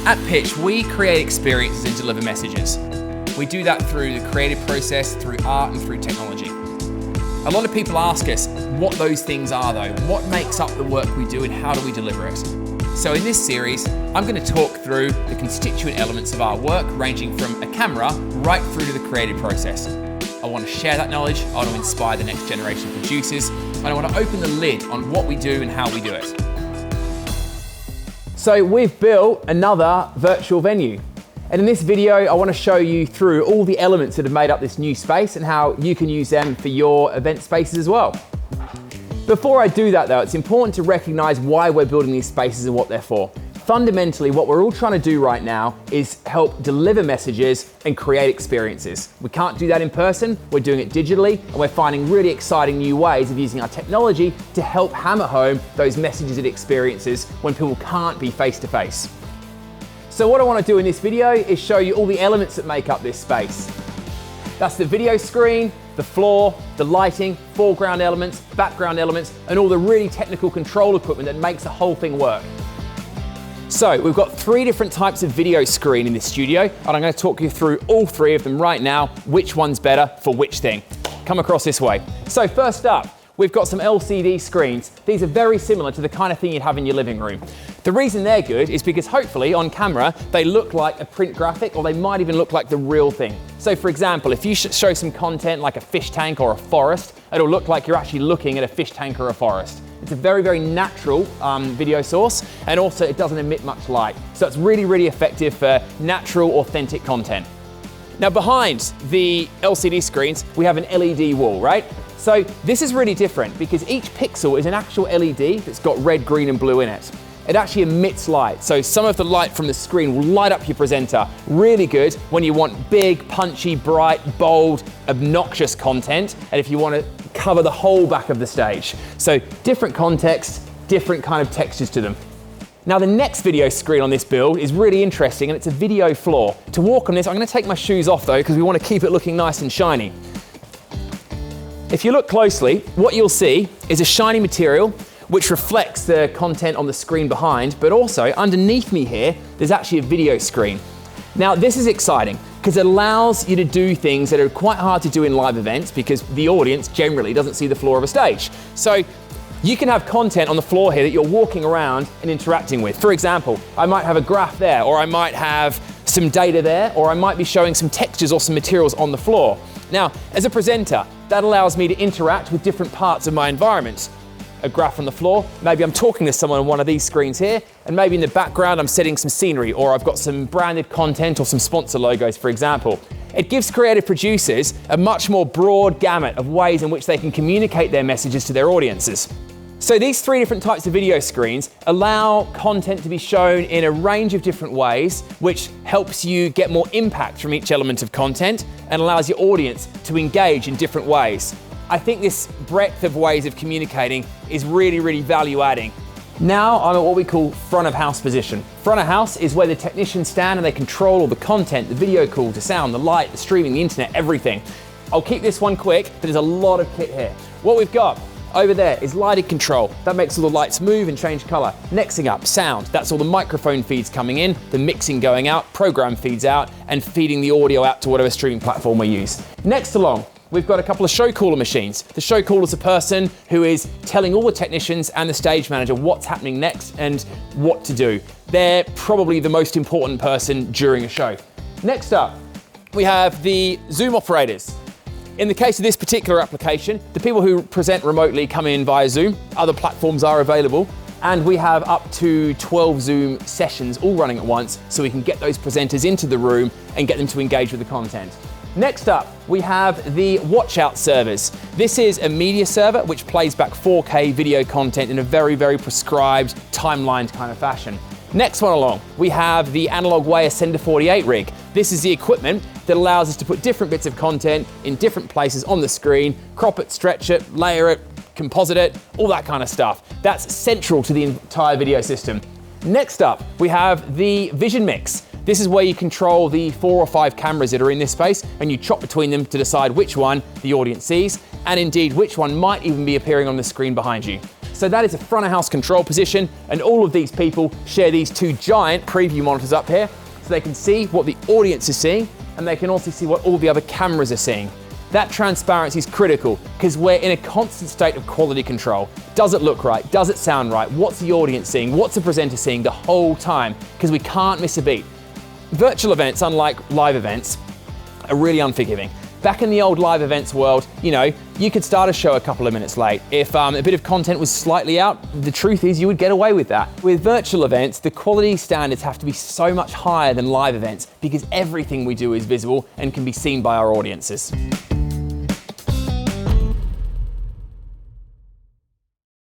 At PYTCH, we create experiences and deliver messages. We do that through the creative process, through art and through technology. A lot of people ask us what those things are though. What makes up the work we do and how do we deliver it? So in this series, I'm going to talk through the constituent elements of our work, ranging from a camera right through to the creative process. I want to share that knowledge, I want to inspire the next generation of producers, and I want to open the lid on what we do and how we do it. So we've built another virtual venue. And in this video, I want to show you through all the elements that have made up this new space and how you can use them for your event spaces as well. Before I do that though, it's important to recognize why we're building these spaces and what they're for. Fundamentally, what we're all trying to do right now is help deliver messages and create experiences. We can't do that in person, we're doing it digitally, and we're finding really exciting new ways of using our technology to help hammer home those messages and experiences when people can't be face to face. So what I want to do in this video is show you all the elements that make up this space. That's the video screen, the floor, the lighting, foreground elements, background elements, and all the really technical control equipment that makes the whole thing work. So we've got 3 different types of video screen in this studio, and I'm going to talk you through all 3 of them right now, which one's better for which thing. Come across this way. So first up, we've got some LCD screens. These are very similar to the kind of thing you'd have in your living room. The reason they're good is because hopefully on camera, they look like a print graphic, or they might even look like the real thing. So for example, if you show some content like a fish tank or a forest, it'll look like you're actually looking at a fish tank or a forest. It's a very, very natural video source, and also it doesn't emit much light. So it's really, really effective for natural, authentic content. Now behind the LCD screens, we have an LED wall, right? So this is really different because each pixel is an actual LED that's got red, green, and blue in it. It actually emits light. So some of the light from the screen will light up your presenter. Really good when you want big, punchy, bright, bold, obnoxious content, and if you want to cover the whole back of the stage. So different context, different kind of textures to them. Now the next video screen on this build is really interesting, and it's a video floor. To walk on this, I'm going to take my shoes off though, because we want to keep it looking nice and shiny. If you look closely, what you'll see is a shiny material which reflects the content on the screen behind, but also underneath me here, there's actually a video screen. Now this is exciting because it allows you to do things that are quite hard to do in live events because the audience generally doesn't see the floor of a stage. So you can have content on the floor here that you're walking around and interacting with. For example, I might have a graph there, or I might have some data there, or I might be showing some textures or some materials on the floor. Now, as a presenter, that allows me to interact with different parts of my environment. A graph on the floor, maybe I'm talking to someone on one of these screens here, and maybe in the background I'm setting some scenery, or I've got some branded content or some sponsor logos, for example. It gives creative producers a much more broad gamut of ways in which they can communicate their messages to their audiences. So these 3 different types of video screens allow content to be shown in a range of different ways, which helps you get more impact from each element of content and allows your audience to engage in different ways. I think this breadth of ways of communicating is really, really value adding. Now I'm at what we call front of house position. Front of house is where the technicians stand and they control all the content, the video call, the sound, the light, the streaming, the internet, everything. I'll keep this one quick, but there's a lot of kit here. What we've got over there is lighting control. That makes all the lights move and change color. Next thing up, sound. That's all the microphone feeds coming in, the mixing going out, program feeds out, and feeding the audio out to whatever streaming platform we use. Next along, we've got a couple of show caller machines. The show caller is a person who is telling all the technicians and the stage manager what's happening next and what to do. They're probably the most important person during a show. Next up, we have the Zoom operators. In the case of this particular application, the people who present remotely come in via Zoom. Other platforms are available. And we have up to 12 Zoom sessions all running at once, so we can get those presenters into the room and get them to engage with the content. Next up, we have the watch out servers. This is a media server which plays back 4K video content in a very, very prescribed, timelined kind of fashion. Next one along, we have the Analog Way Ascender 48 rig. This is the equipment that allows us to put different bits of content in different places on the screen, crop it, stretch it, layer it, composite it, all that kind of stuff. That's central to the entire video system. Next up, we have the Vision Mix. This is where you control the 4 or 5 cameras that are in this space, and you chop between them to decide which one the audience sees, and indeed which one might even be appearing on the screen behind you. So that is a front of house control position, and all of these people share these two giant preview monitors up here, so they can see what the audience is seeing, and they can also see what all the other cameras are seeing. That transparency is critical because we're in a constant state of quality control. Does it look right? Does it sound right? What's the audience seeing? What's the presenter seeing the whole time? Because we can't miss a beat. Virtual events, unlike live events, are really unforgiving. Back in the old live events world, you could start a show a couple of minutes late. If a bit of content was slightly out, the truth is you would get away with that. With virtual events, the quality standards have to be so much higher than live events because everything we do is visible and can be seen by our audiences.